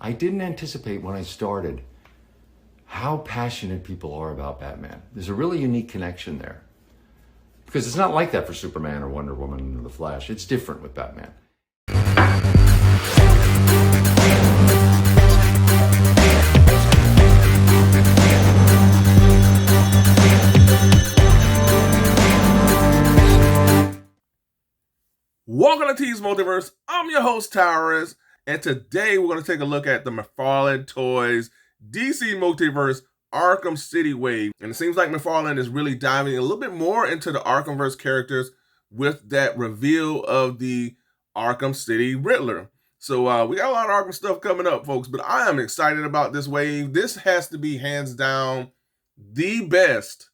I didn't anticipate when I started how passionate people are about Batman. There's a really unique connection there. Because it's not like that for Superman or Wonder Woman or The Flash. It's different with Batman. Welcome to T's Multiverse. I'm your host, Towers, and today we're going to take a look at the Mcfarlane Toys DC Multiverse Arkham City Wave. And it seems like Mcfarlane is really diving a little bit more into the Arkhamverse characters with that reveal of the Arkham City Riddler. So we got a lot of Arkham stuff coming up, folks, but I am excited about this wave. This has to be hands down the best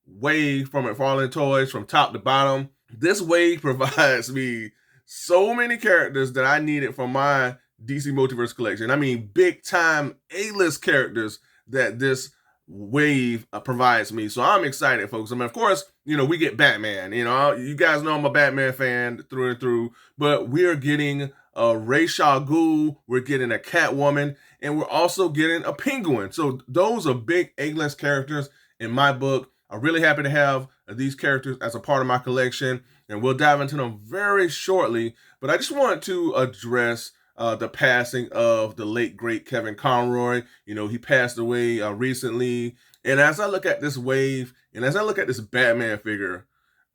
wave from Mcfarlane Toys from top to bottom. This wave provides me so many characters that I needed for my DC Multiverse collection. I mean, big time A-list characters that this wave provides me. So I'm excited, folks. I mean, of course, we get Batman. You guys know I'm a Batman fan through and through, but we're getting a Ghul, we're getting a Catwoman, and we're also getting a Penguin. So those are big A-list characters in my book. I'm really happy to have these characters as a part of my collection, and we'll dive into them very shortly. But I just wanted to address the passing of the late, great Kevin Conroy. He passed away recently. And as I look at this wave, and as I look at this Batman figure,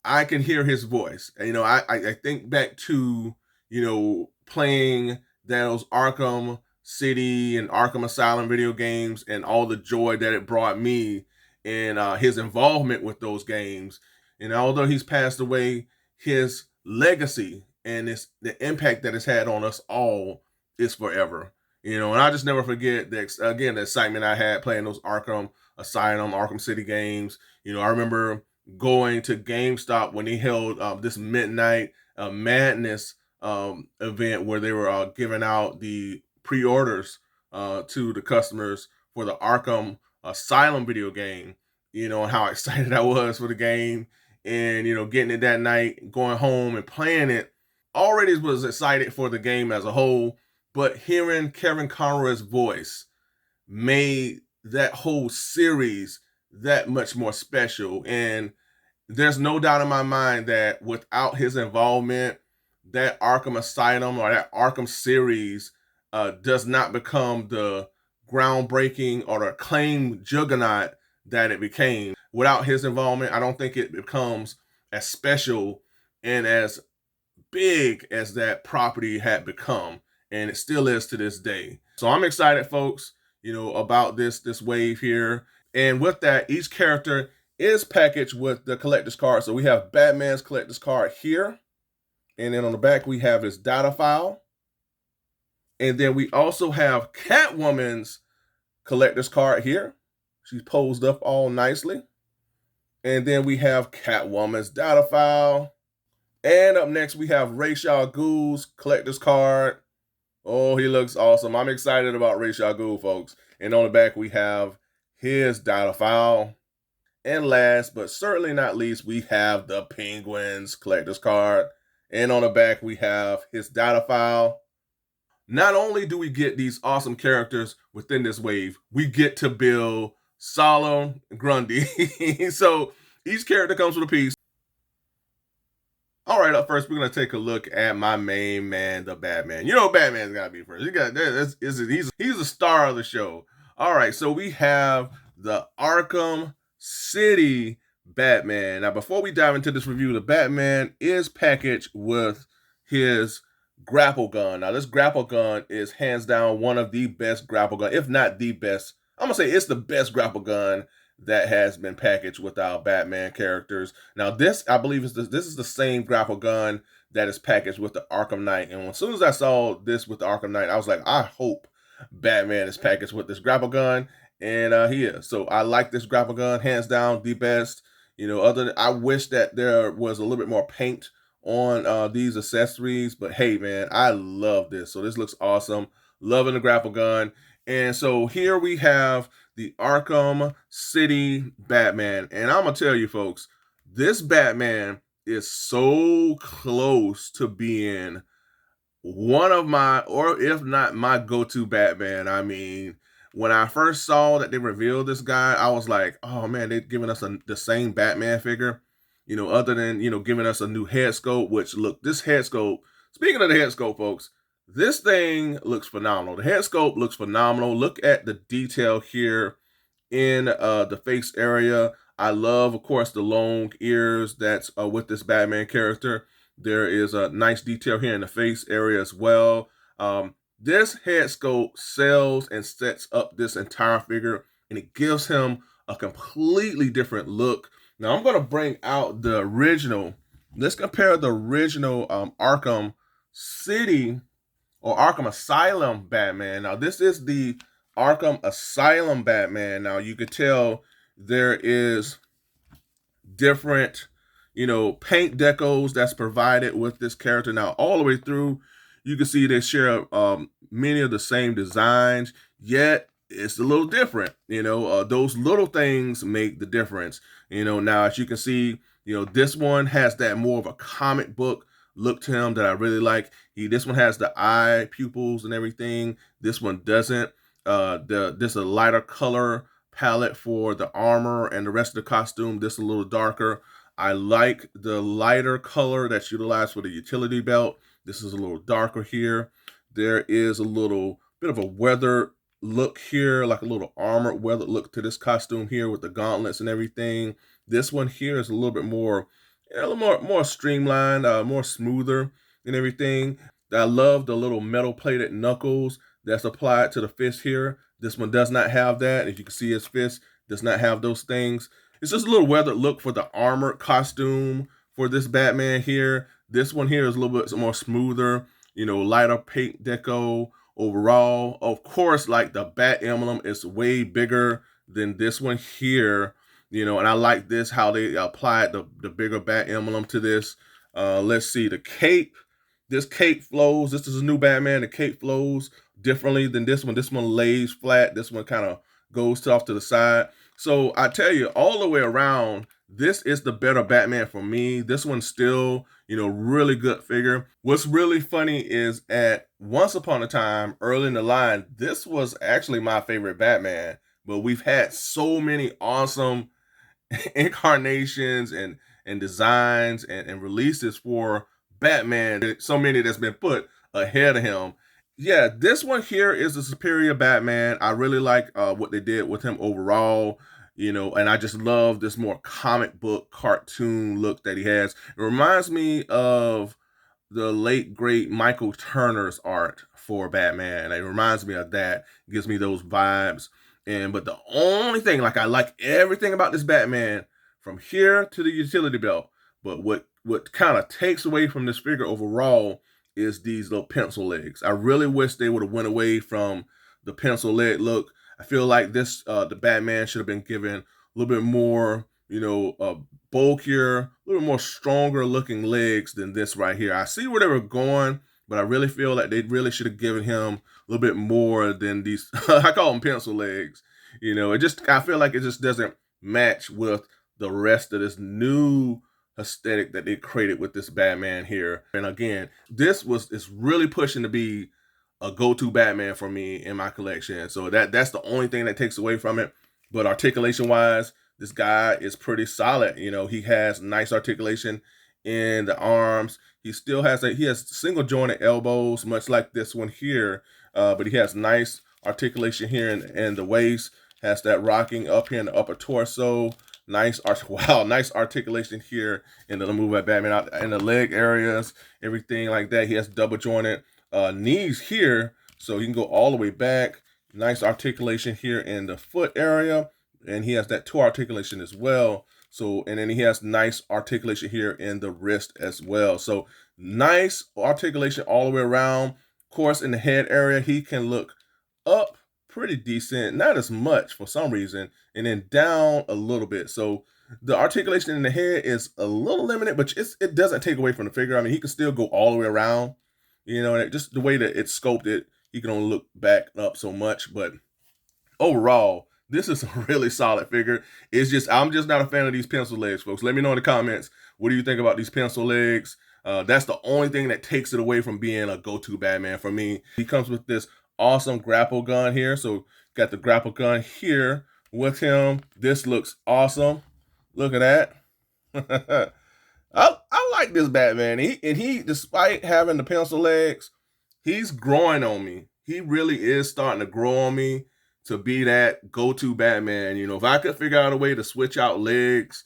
I can hear his voice. And, I think back to, playing those Arkham City and Arkham Asylum video games and all the joy that it brought me and his involvement with those games. And although he's passed away, his legacy and the impact that it's had on us all is forever. And I just never forget the excitement I had playing those Arkham Asylum, Arkham City games. I remember going to GameStop when they held this Midnight Madness event where they were giving out the pre-orders to the customers for the Arkham Asylum video game, and how excited I was for the game, and getting it that night, going home and playing it. Already was excited for the game as a whole, but hearing Kevin Conroy's voice made that whole series that much more special. And there's no doubt in my mind that without his involvement, that Arkham Asylum or that Arkham series does not become the groundbreaking or the acclaimed juggernaut that it became. Without his involvement, I don't think it becomes as special and as big as that property had become, and it still is to this day. So I'm excited, folks, about this wave here. And with that, each character is packaged with the collector's card. So we have Batman's collector's card here, and then on the back we have his data file. And then we also have Catwoman's collector's card here. She's posed up all nicely. And then we have Catwoman's data file. And up next, we have Ra's al Ghul's collector's card. Oh, he looks awesome. I'm excited about Ra's al Ghul, folks. And on the back, we have his data file. And last, but certainly not least, we have the Penguin's collector's card. And on the back, we have his data file. Not only do we get these awesome characters within this wave, we get to build Solomon Grundy. So each character comes with a piece. All right, up first, we're going to take a look at my main man, the Batman. Batman's got to be first. He's the star of the show. All right, so we have the Arkham City Batman. Now, before we dive into this review, the Batman is packaged with his grapple gun. Now, this grapple gun is hands down one of the best grapple gun, if not the best. I'm going to say it's the best grapple gun that has been packaged with our Batman characters. Now, this, I believe, this is the same grapple gun that is packaged with the Arkham Knight. And as soon as I saw this with the Arkham Knight, I was like, I hope Batman is packaged with this grapple gun. And he is. So I like this grapple gun, hands down, the best. I wish that there was a little bit more paint on these accessories, but hey, man, I love this. So this looks awesome. Loving the grapple gun. And so here we have the Arkham City Batman. And I'm going to tell you, folks, this Batman is so close to being one of my, or if not my go-to Batman. I mean, when I first saw that they revealed this guy, I was like, oh man, they're giving us the same Batman figure, other than, giving us a new head sculpt, which look, this head sculpt, speaking of the head sculpt, folks, this thing looks phenomenal. The head sculpt looks phenomenal. Look at the detail here in the face area. I love, of course, the long ears that's with this Batman character. There is a nice detail here in the face area as well. This head sculpt sells and sets up this entire figure, and it gives him a completely different look. Now, I'm going to bring out the original. Let's compare the original Arkham City or Arkham Asylum Batman. Now, this is the Arkham Asylum Batman. Now, you could tell there is different, paint decos that's provided with this character. Now, all the way through, you can see they share many of the same designs, yet it's a little different. Those little things make the difference. Now, as you can see, this one has that more of a comic book look to him that I really like. This one has the eye pupils and everything. This one doesn't. This is a lighter color palette for the armor and the rest of the costume. This is a little darker. I like the lighter color that's utilized for the utility belt. This is a little darker here. There is a little bit of a weathered look here, like a little armored weathered look to this costume here with the gauntlets and everything. This one here is a little bit more, a little more streamlined, more smoother and everything. I love the little metal plated knuckles that's applied to the fist here. This one does not have that. As you can see, his fist does not have those things. It's just a little weathered look for the armored costume for this Batman here. This one here is a little bit more smoother, lighter paint deco overall. Of course, like the bat emblem is way bigger than this one here, and I like this, how they applied the bigger bat emblem to this. Let's see, the cape. This cape flows. This is a new Batman. The cape flows differently than this one. This one lays flat. This one kind of goes off to the side. So I tell you, all the way around, this is the better Batman for me. This one's still, really good figure. What's really funny is at once upon a time, early in the line, this was actually my favorite Batman. But we've had so many awesome incarnations and designs and releases for Batman, so many that's been put ahead of him. Yeah, this one here is a superior Batman. I really like what they did with him overall, and I just love this more comic book cartoon look that he has. It reminds me of the late great Michael Turner's art for Batman. It reminds me of that. It gives me those vibes. But the only thing, like, I like everything about this Batman from here to the utility belt. But what kind of takes away from this figure overall is these little pencil legs. I really wish they would have went away from the pencil leg look. I feel like this, the Batman should have been given a little bit more, bulkier, a little more stronger looking legs than this right here. I see where they were going, but I really feel like they really should have given him a little bit more than these, I call them pencil legs. I feel like it just doesn't match with the rest of this new aesthetic that they created with this Batman here. And again, it's really pushing to be a go-to Batman for me in my collection. So that's the only thing that takes away from it. But articulation wise, this guy is pretty solid. He has nice articulation in the arms. He has single jointed elbows, much like this one here. But he has nice articulation here in the waist, has that rocking up here in the upper torso. Nice articulation here in the move at Batman out in the leg areas, everything like that. He has double jointed knees here, so he can go all the way back. Nice articulation here in the foot area, and he has that toe articulation as well. So, and then he has nice articulation here in the wrist as well. So nice articulation all the way around. Of course, in the head area, he can look up pretty decent, not as much for some reason, and then down a little bit. So the articulation in the head is a little limited, but it doesn't take away from the figure. I mean, he can still go all the way around, just the way that it's sculpted, he can only look back up so much. But overall, this is a really solid figure. I'm just not a fan of these pencil legs, folks. Let me know in the comments, what do you think about these pencil legs? That's the only thing that takes it away from being a go-to Batman for me. He comes with this awesome grapple gun here. So got the grapple gun here with him. This looks awesome. Look at that. I like this Batman. He, despite having the pencil legs, he's growing on me. He really is starting to grow on me to be that go-to Batman. You know, if I could figure out a way to switch out legs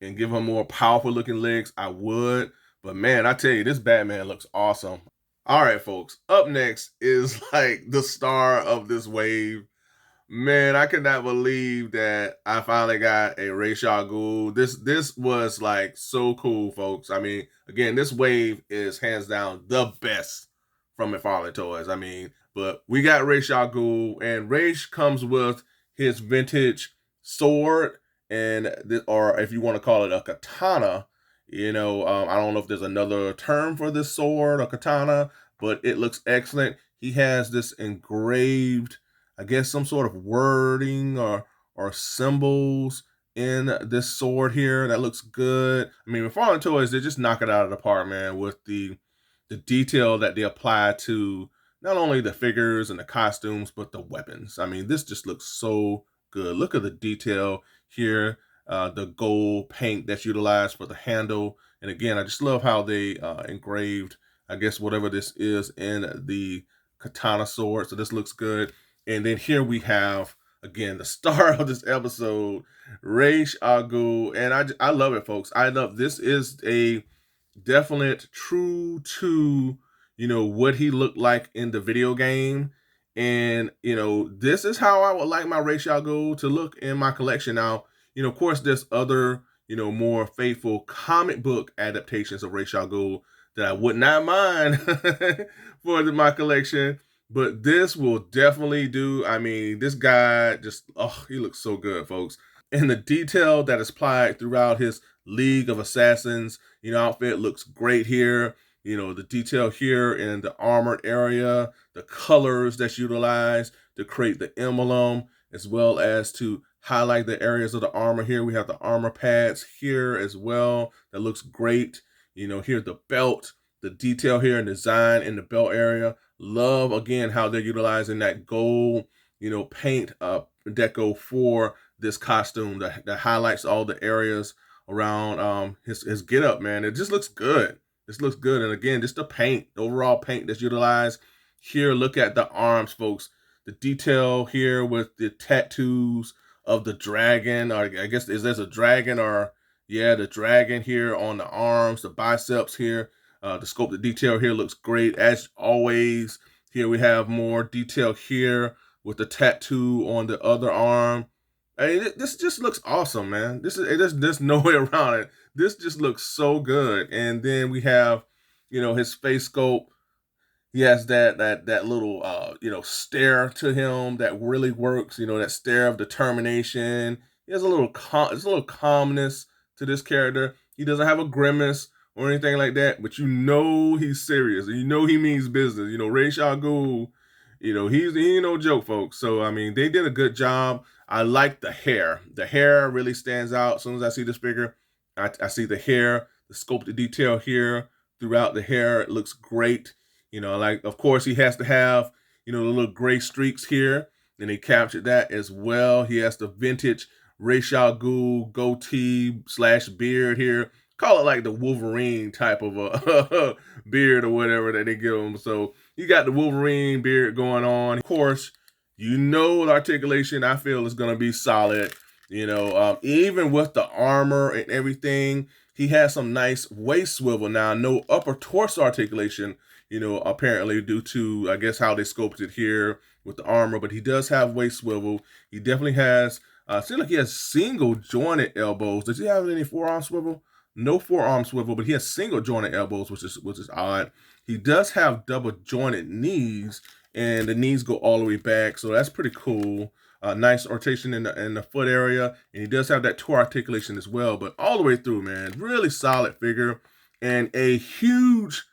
and give him more powerful looking legs, I would. But man, I tell you, this Batman looks awesome. All right, folks. Up next is like the star of this wave. Man, I could not believe that I finally got a Ra's al Ghul. This was like so cool, folks. I mean, again, this wave is hands down the best from Mcfarlane Toys. I mean, but we got Ra's al Ghul, and Ra's comes with his vintage sword, and or if you want to call it a katana. You know, I don't know if there's another term for this sword, a katana, but it looks excellent. He has this engraved, I guess, some sort of wording or symbols in this sword here. That looks good. I mean, Mcfarlane Toys, they just knock it out of the park, man, with the detail that they apply to not only the figures and the costumes, but the weapons. I mean, this just looks so good. Look at the detail here. The gold paint that's utilized for the handle. And again, I just love how they engraved, I guess, whatever this is in the katana sword. So this looks good. And then here we have, again, the star of this episode, Ra's al Ghul. And I love it, folks. I love this is a definite true to, you know, what he looked like in the video game. And, you know, this is how I would like my Ra's al Ghul to look in my collection. Now, you know, of course, there's other, you know, more faithful comic book adaptations of Ra's al Ghul that I would not mind for my collection. But this will definitely do. I mean, this guy just, oh, he looks so good, folks. And the detail that is applied throughout his League of Assassins, you know, outfit looks great here. You know, the detail here in the armored area, the colors that's utilized to create the emblem, as well as to highlight the areas of the armor here. We have the armor pads here as well. That looks great. You know, here the belt, the detail here and design in the belt area. Love, again, how they're utilizing that gold, you know, paint deco for this costume that highlights all the areas around his get-up, man. It just looks good. This looks good. And again, just the paint, the overall paint that's utilized. Here, look at the arms, folks. The detail here with the tattoos of the dragon, or I guess, is this a dragon, or yeah, the dragon here on the arms, the biceps here. The sculpted detail here looks great. As always, here we have more detail here with the tattoo on the other arm. Hey, this just looks awesome, man. There's no way around it. This just looks so good. And then we have, you know, his face sculpt. He has that little you know, stare to him that really works. You know, that stare of determination. He has a little calmness to this character. He doesn't have a grimace or anything like that, but you know he's serious. You know he means business. You know, Ra's al Ghul, you know, he ain't no joke, folks. So I mean, they did a good job. I like the hair. The hair really stands out. As soon as I see this figure, I see the hair, the sculpted detail here throughout the hair. It looks great. You know, like, of course, he has to have, you know, the little gray streaks here. And they captured that as well. He has the vintage Ra's al Ghul goatee / beard here. Call it like the Wolverine type of a beard or whatever that they give him. So you got the Wolverine beard going on. Of course, you know the articulation, I feel, is going to be solid. You know, even with the armor and everything, he has some nice waist swivel. Now, no upper torso articulation, you know, apparently due to, I guess, how they sculpted here with the armor. But he does have waist swivel. He definitely has, seems like he has single jointed elbows. Does he have any forearm swivel? No forearm swivel, but he has single jointed elbows, which is odd. He does have double jointed knees, and the knees go all the way back, so that's pretty cool. Nice rotation in the foot area, and he does have that toe articulation as well. But all the way through, man, really solid figure, and a huge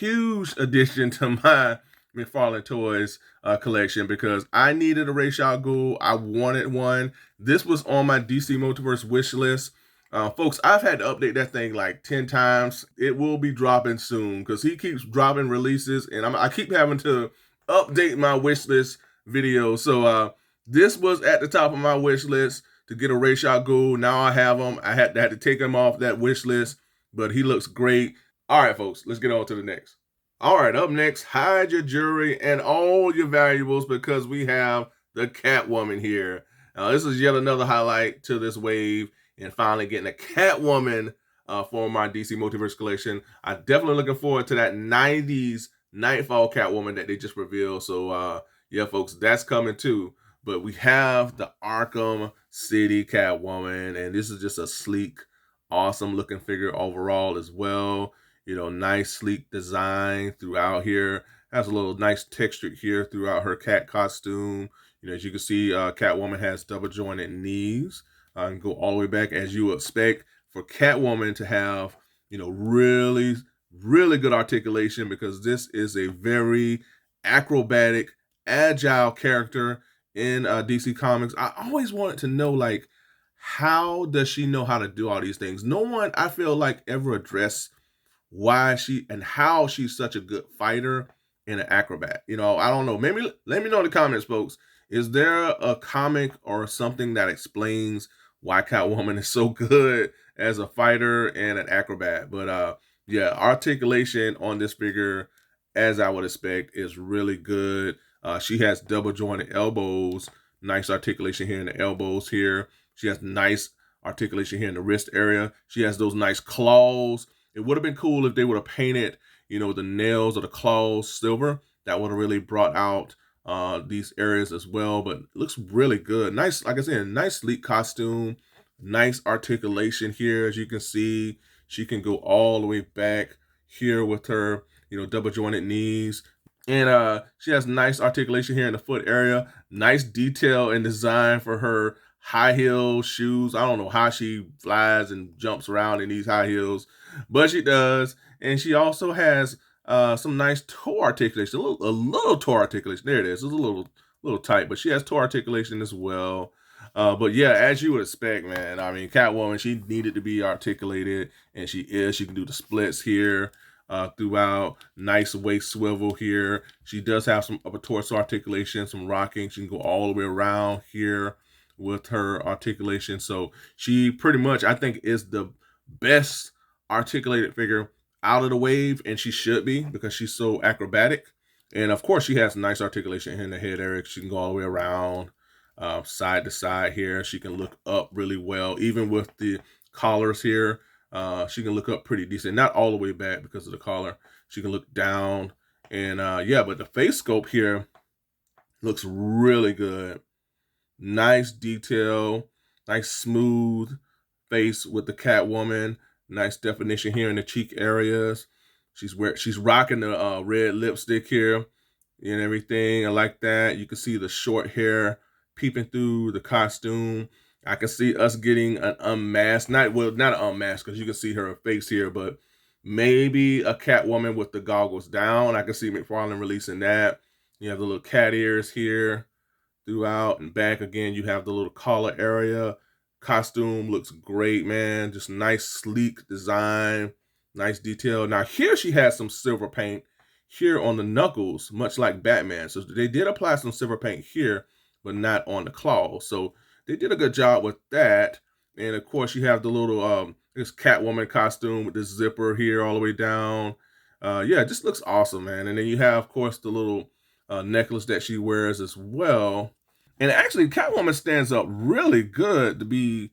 addition to my Mcfarlane Toys collection, because I needed a Ra's al Ghul. I wanted one. This was on my DC Multiverse wish list. Folks, I've had to update that thing like 10 times. It will be dropping soon because he keeps dropping releases, and I keep having to update my wish list videos. So this was at the top of my wish list to get a Rayshot Ghul. Now I have him. I had to take him off that wish list, but he looks great. All right, folks, let's get on to the next. All right, up next, hide your jewelry and all your valuables because we have the Catwoman here. This is yet another highlight to this wave, and finally getting a Catwoman for my DC Multiverse collection. I'm definitely looking forward to that 90s Nightfall Catwoman that they just revealed. So yeah, folks, that's coming too. But we have the Arkham City Catwoman, and this is just a sleek, awesome looking figure overall as well. You know, nice sleek design throughout here. Has a little nice texture here throughout her cat costume. You know, as you can see, Catwoman has double jointed knees. And go all the way back as you would expect for Catwoman to have, you know, really, really good articulation, because this is a very acrobatic, agile character in DC Comics. I always wanted to know, like, how does she know how to do all these things? No one, I feel like, ever addressed why she and how she's such a good fighter and an acrobat. You know, I don't know. Maybe let me know in the comments, folks. Is there a comic or something that explains why Catwoman is so good as a fighter and an acrobat? But yeah, articulation on this figure, as I would expect, is really good. She has double jointed elbows, nice articulation here in the elbows here. She has nice articulation here in the wrist area. She has those nice claws. It would have been cool if they would have painted, you know, the nails or the claws silver. That would have really brought out these areas as well. But it looks really good. Nice, like I said, nice sleek costume. Nice articulation here. As you can see, she can go all the way back here with her, you know, double jointed knees. And she has nice articulation here in the foot area. Nice detail and design for her high heel shoes. I don't know how she flies and jumps around in these high heels, but she does. And she also has some nice toe articulation, a little toe articulation. There it is. It's a little tight, but she has toe articulation as well. But yeah, as you would expect, man. I mean, Catwoman, she needed to be articulated, and she is. She can do the splits here throughout. Nice waist swivel here. She does have some upper torso articulation, some rocking. She can go all the way around here with her articulation. So she pretty much, I think, is the best articulated figure out of the wave, and she should be, because she's so acrobatic. And of course, she has nice articulation in the head area. She can go all the way around, side to side here. She can look up really well, even with the collars here. She can look up pretty decent, not all the way back because of the collar. She can look down, and yeah, but the face sculpt here looks really good. Nice detail, nice smooth face with the Catwoman. Nice definition here in the cheek areas. She's rocking the red lipstick here and everything. I like that. You can see the short hair peeping through the costume. I can see us getting an unmasked, not an unmasked, because you can see her face here, but maybe a Catwoman with the goggles down. I can see Mcfarlane releasing that. You have the little cat ears here throughout and back. Again, you have the little collar area. Costume looks great, man. Just nice, sleek design, nice detail. Now here she has some silver paint here on the knuckles, much like Batman. So they did apply some silver paint here, but not on the claws. So they did a good job with that. And of course, you have the little this Catwoman costume with this zipper here all the way down. Yeah, it just looks awesome, man. And then you have, of course, the little necklace that she wears as well. And actually, Catwoman stands up really good you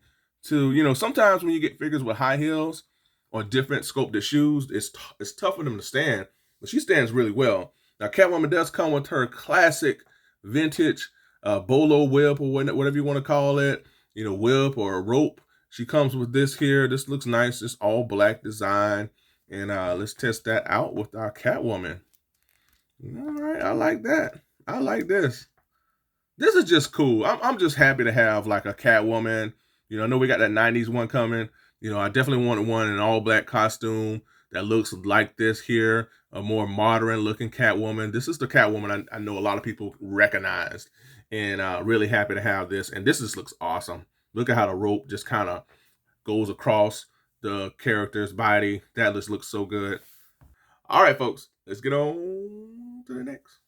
know, sometimes when you get figures with high heels or different sculpted shoes, it's tough for them to stand, but she stands really well. Now, Catwoman does come with her classic vintage bolo whip, or whatever you want to call it, you know, whip or a rope. She comes with this here. This looks nice. It's all black design. And let's test that out with our Catwoman. All right, I like that. I like this. This is just cool. I'm just happy to have like a Catwoman. You know, I know we got that 90s one coming. You know, I definitely wanted one in an all black costume that looks like this here, a more modern looking Catwoman. This is the Catwoman I know a lot of people recognized, and really happy to have this. And this just looks awesome. Look at how the rope just kind of goes across the character's body. That just looks so good. All right, folks, let's get on to the next.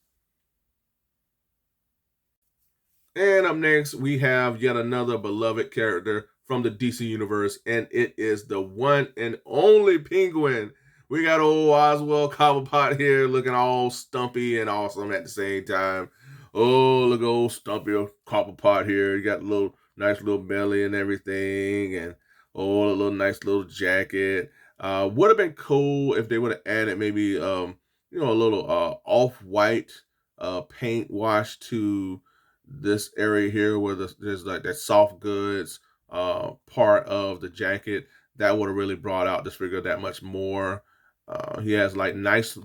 And up next, we have yet another beloved character from the DC universe, and it is the one and only Penguin. We got old Oswald Cobblepot here looking all stumpy and awesome at the same time. Oh, look at old stumpy Cobblepot here. You got a little nice little belly and everything, and oh, a little nice little jacket. Would have been cool if they would have added maybe a little off-white paint wash to this area here where there's like that soft goods part of the jacket. That would have really brought out this figure that much more. He has like nice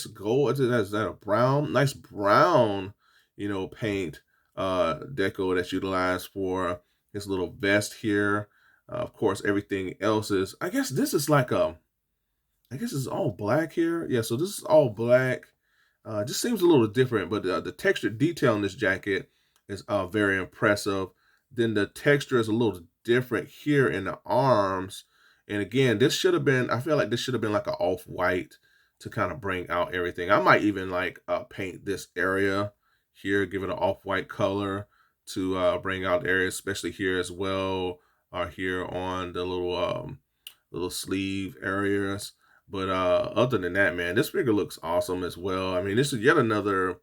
gold. Is that a brown? Nice brown, paint deco that's utilized for his little vest here. Of course, everything else is, I guess this is like I guess it's all black here. Yeah, so this is all black. Just seems a little different, but the textured detail in this jacket is very impressive. Then the texture is a little different here in the arms. And again, this should have been, I feel like this should have been like an off-white to kind of bring out everything. I might even like paint this area here, give it an off-white color to bring out the area, especially here as well, or here on the little sleeve areas. But other than that, man, this figure looks awesome as well. I mean, this is yet another,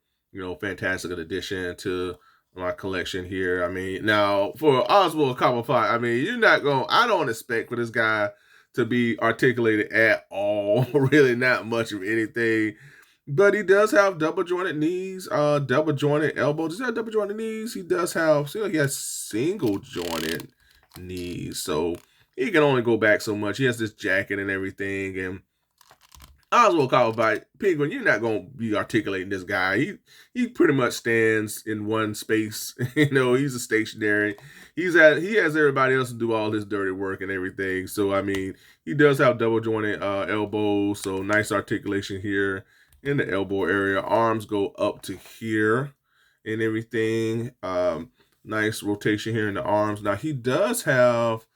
fantastic addition to my collection here. I mean, now for Oswald Cobblepot, I mean, I don't expect for this guy to be articulated at all, really not much of anything. But he does have double jointed knees, double jointed elbows. Does he have double jointed knees? He does have, see, like he has single jointed knees. So he can only go back so much. He has this jacket and everything, and Oswald Cobblepot, Penguin, you're not gonna be articulating this guy. He pretty much stands in one space. He's a stationary. He has everybody else to do all his dirty work and everything. So I mean, he does have double jointed elbows, so nice articulation here in the elbow area. Arms go up to here and everything. Nice rotation here in the arms. Now he does have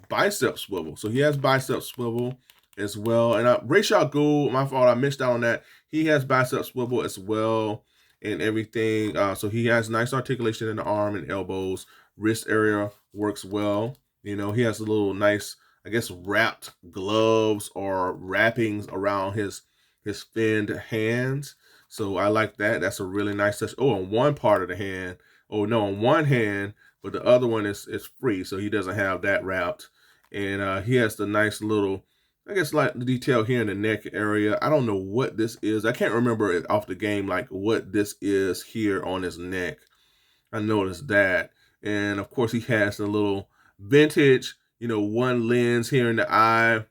bicep swivel. So he has bicep swivel as well. And Rachel Ghul, my fault, I missed out on that. He has bicep swivel as well and everything. So he has nice articulation in the arm and elbows. Wrist area works well. He has a little nice, I guess, wrapped gloves or wrappings around his finned hands. So I like that. That's a really nice touch. Oh, on one part of the hand. Oh, no, on one hand, but the other one is free. So he doesn't have that wrapped. And he has the nice little, I guess, like the detail here in the neck area. I don't know what this is. I can't remember it off the game, like what this is here on his neck. I noticed that. And of course, he has a little vintage, one lens here in the eye.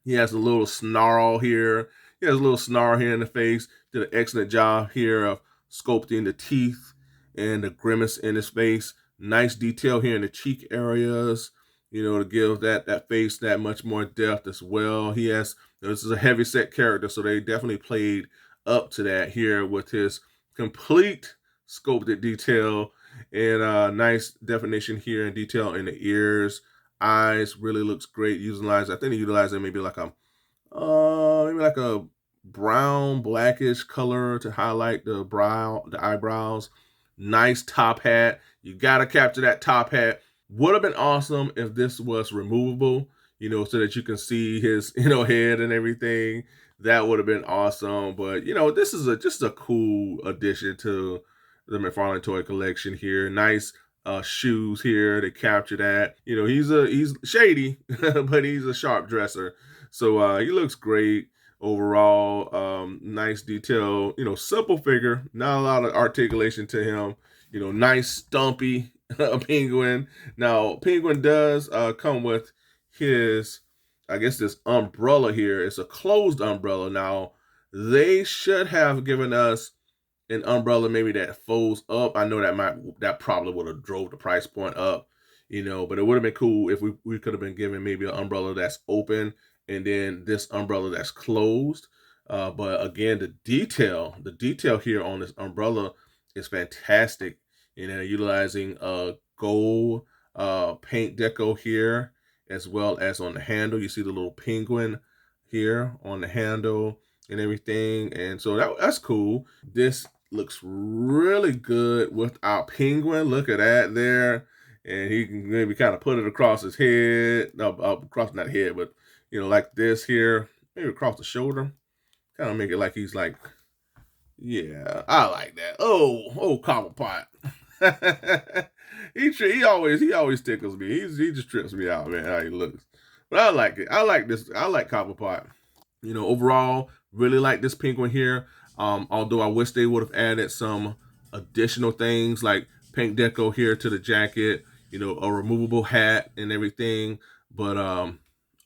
He has a little snarl here. He has a little snarl here in the face. Did an excellent job here of sculpting the teeth and the grimace in his face. Nice detail here in the cheek areas, to give that face that much more depth as well. This is a heavy set character, so they definitely played up to that here with his complete sculpted detail and nice definition here and detail in the ears. Eyes really looks great. I think they utilized it maybe like a brown blackish color to highlight the eyebrows. Nice top hat. You gotta capture that top hat. Would have been awesome if this was removable, so that you can see his, head and everything. That would have been awesome. But, this is just a cool addition to the Mcfarlane toy collection here. Nice shoes here to capture that. He's shady, but he's a sharp dresser. So he looks great overall. Nice detail, simple figure, not a lot of articulation to him. Nice stumpy Penguin. Now, Penguin does come with his, I guess, this umbrella here. It's a closed umbrella. Now, they should have given us an umbrella maybe that folds up. I know that probably would have drove the price point up, but it would have been cool if we could have been given maybe an umbrella that's open and then this umbrella that's closed. But again, the detail here on this umbrella is fantastic. Utilizing gold paint deco here as well as on the handle. You see the little penguin here on the handle and everything. And so that's cool. This looks really good with our penguin. Look at that there. And he can maybe kind of put it across his head. No, across not head, but like this here. Maybe across the shoulder. Kind of make it like he's like, yeah, I like that. Oh, Cobblepot. he always tickles me. He just trips me out, man, how he looks. But I like it. I like this. I like Cobblepot. Overall, really like this penguin here. Although I wish they would have added some additional things like paint deco here to the jacket, a removable hat and everything. But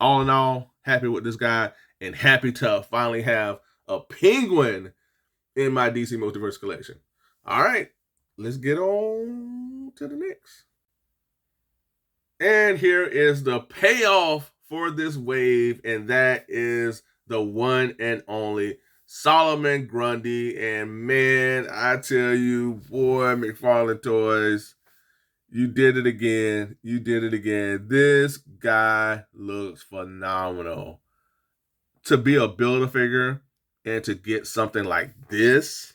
all in all, happy with this guy and happy to finally have a penguin in my DC Multiverse collection. All right, let's get on to the next. And here is the payoff for this wave, and that is the one and only Solomon Grundy. And man, I tell you, boy, Mcfarlane Toys, you did it again. You did it again. This guy looks phenomenal. To be a Build-A-Figure and to get something like this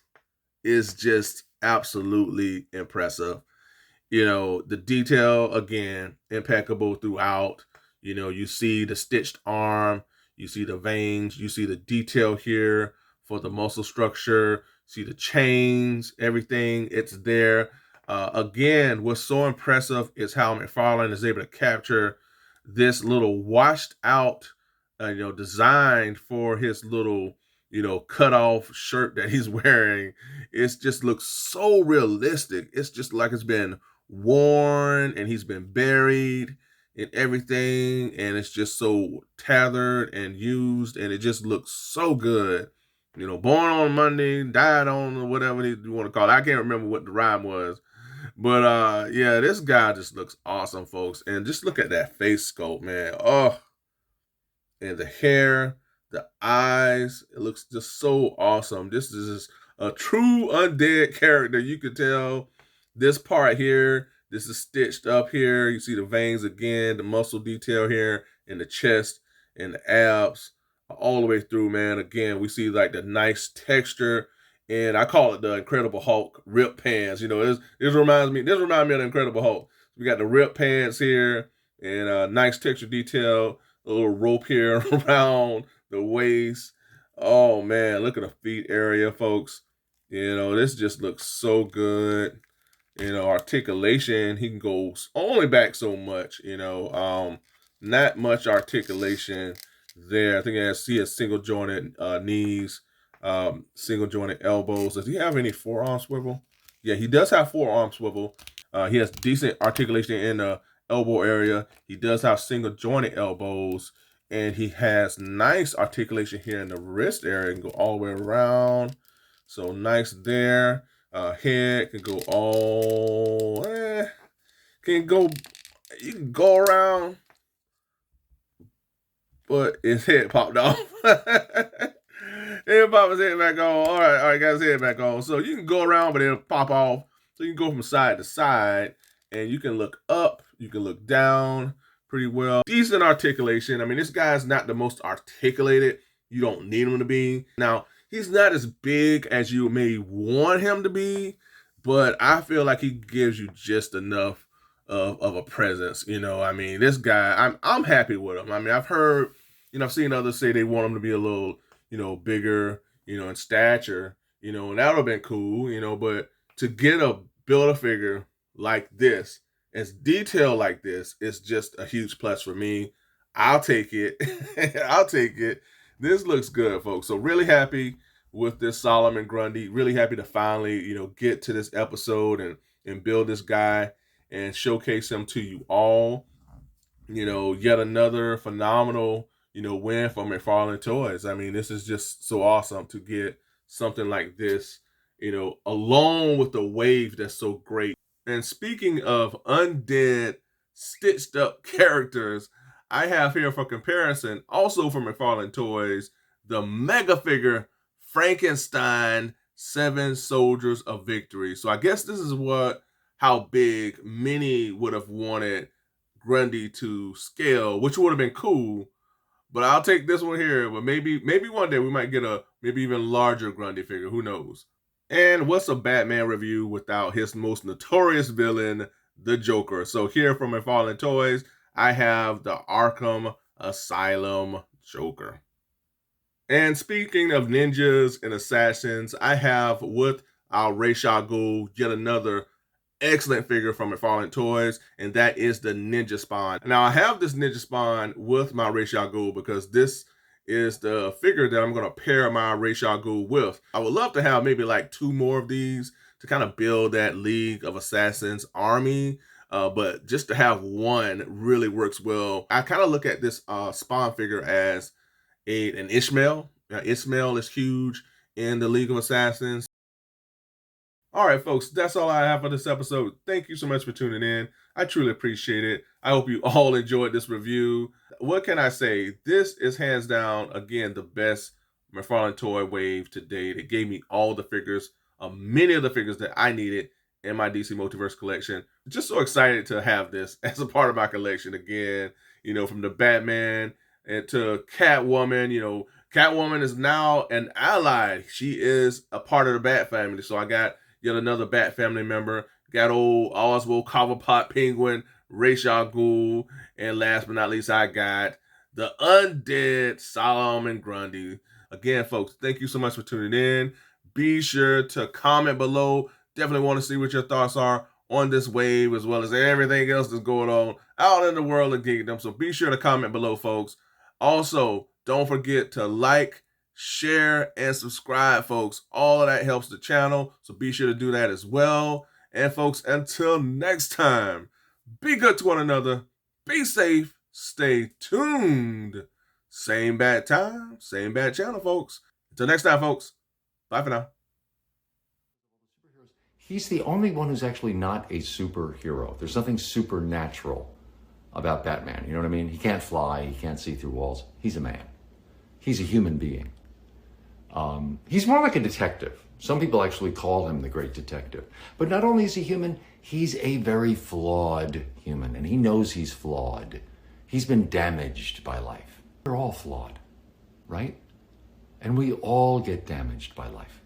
is just absolutely impressive. The detail, again, impeccable throughout. You see the stitched arm, you see the veins, you see the detail here for the muscle structure, see the chains, everything, it's there. Again, what's so impressive is how Mcfarlane is able to capture this little washed out, design for his little, cut off shirt that he's wearing. It just looks so realistic. It's just like it's been worn and he's been buried and everything, and it's just so tethered and used, and it just looks so good. Born on Monday, died on whatever you want to call it. I can't remember what the rhyme was. But yeah, this guy just looks awesome, folks. And just look at that face sculpt, man. Oh, and the hair, the eyes, it looks just so awesome. This is a true undead character. You could tell this part here, this is stitched up here. You see the veins again, the muscle detail here in the chest and the abs all the way through, man. Again, we see like the nice texture, and I call it the Incredible Hulk rip pants. This reminds me of the Incredible Hulk. We got the rip pants here and nice texture detail, a little rope here around the waist. Oh man, look at the feet area, folks. This just looks so good. Articulation, he can go only back so much, not much articulation there. I think he has single jointed knees, single jointed elbows. Does he have any forearm swivel? Yeah, he does have forearm swivel. He has decent articulation in the elbow area. He does have single jointed elbows, and he has nice articulation here in the wrist area. He can go all the way around. So nice there. Head can go you can go around, but his head popped off. He'll pop his head back on. All right, got his head back on. So you can go around, but it'll pop off. So you can go from side to side, and you can look up, you can look down pretty well. Decent articulation. I mean, this guy's not the most articulated. You don't need him to be. Now, he's not as big as you may want him to be, but I feel like he gives you just enough of a presence. I mean, this guy, I'm happy with him. I mean, I've heard, I've seen others say they want him to be a little, bigger, in stature, and that would have been cool, but to get a Build-A-Figure like this, as detailed like this, is just a huge plus for me. I'll take it. I'll take it. This looks good, folks. So really happy with this Solomon Grundy. Really happy to finally, get to this episode and build this guy and showcase him to you all. Yet another phenomenal, win for Mcfarlane Toys. I mean, this is just so awesome to get something like this, along with the wave that's so great. And speaking of undead, stitched up characters, I have here for comparison, also from Mcfarlane Toys, the mega figure Frankenstein 7 Soldiers of Victory. So I guess this is how big many would have wanted Grundy to scale, which would have been cool. But I'll take this one here. But maybe one day we might get a maybe even larger Grundy figure. Who knows? And what's a Batman review without his most notorious villain, the Joker? So here from Mcfarlane Toys, I have the Arkham Asylum Joker. And speaking of ninjas and assassins, I have with our Ra's al Ghul yet another excellent figure from Mcfarlane Toys, and that is the Ninja Spawn. Now, I have this Ninja Spawn with my Ra's al Ghul because this is the figure that I'm going to pair my Ra's al Ghul with. I would love to have maybe like 2 more of these to kind of build that League of Assassins army, but just to have one really works well. I kind of look at this Spawn figure as an Ishmael. Ishmael is huge in the League of Assassins. All right, folks, that's all I have for this episode. Thank you so much for tuning in. I truly appreciate it. I hope you all enjoyed this review. What can I say? This is hands down, again, the best Mcfarlane toy wave to date. It gave me all the figures, many of the figures that I needed in my DC Multiverse collection. Just so excited to have this as a part of my collection again. You know, from the Batman and to Catwoman. Catwoman is now an ally. She is a part of the Bat family. So I got yet another Bat family member. Got old Oswald Cobblepot Penguin, Ra's al Ghul, and last but not least, I got the undead Solomon Grundy. Again, folks, thank you so much for tuning in. Be sure to comment below. Definitely want to see what your thoughts are on this wave, as well as everything else that's going on out in the world of geekdom. So be sure to comment below, folks. Also, don't forget to like, share, and subscribe, folks. All of that helps the channel, so be sure to do that as well. And folks, until next time, be good to one another, be safe, stay tuned. Same bad time, same bad channel, folks. Until next time, folks. Bye for now. He's the only one who's actually not a superhero. There's nothing supernatural about Batman. You know what I mean? He can't fly, he can't see through walls. He's a man. He's a human being. He's more like a detective. Some people actually call him the great detective. But not only is he human, he's a very flawed human, and he knows he's flawed. He's been damaged by life. We're all flawed, right? And we all get damaged by life.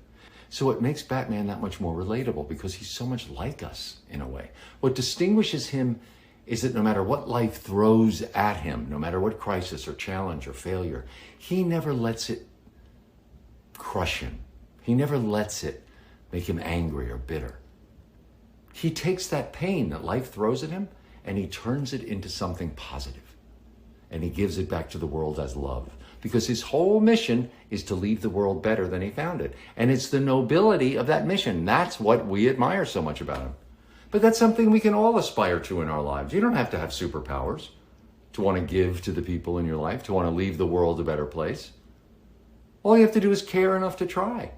So it makes Batman that much more relatable because he's so much like us in a way. What distinguishes him is that no matter what life throws at him, no matter what crisis or challenge or failure, he never lets it crush him. He never lets it make him angry or bitter. He takes that pain that life throws at him and he turns it into something positive. And he gives it back to the world as love. Because his whole mission is to leave the world better than he found it. And it's the nobility of that mission. That's what we admire so much about him. But that's something we can all aspire to in our lives. You don't have to have superpowers to want to give to the people in your life, to want to leave the world a better place. All you have to do is care enough to try.